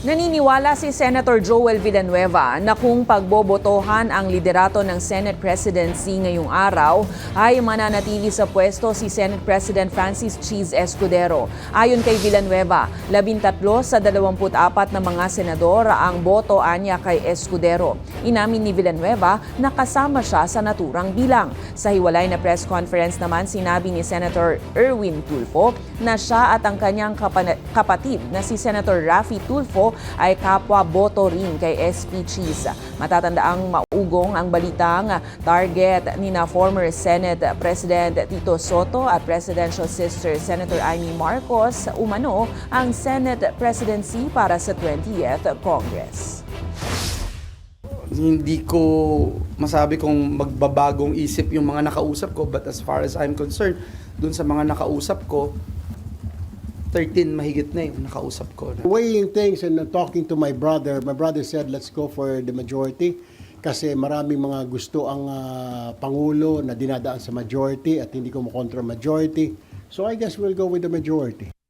Naniniwala si Senator Joel Villanueva na kung pagbobotohan ang liderato ng Senate presidency ngayong araw ay mananatili sa pwesto si Senate President Francis Cheese Escudero. Ayon kay Villanueva, 13 sa 24 na mga senador ang boto anya kay Escudero. Inamin ni Villanueva na kasama siya sa naturang bilang. Sa hiwalay na press conference naman, sinabi ni Senator Erwin Tulfo na siya at ang kanyang kapatid na si Senator Raffy Tulfo ay kapwa-boto rin kay SP Cheese. Matatandaang maugong ang balitang target ni na former Senate President Tito Soto at Presidential Sister Senator Amy Marcos umano ang Senate presidency para sa 20th Congress. Hindi ko masabi kung magbabagong isip yung mga nakausap ko, but as far as I'm concerned, dun sa mga nakausap ko, 13 mahigit na yung nakausap ko. Weighing things and talking to my brother said let's go for the majority kasi maraming mga gusto ang Pangulo na dinadaan sa majority at hindi ko makontra majority. So I guess we'll go with the majority.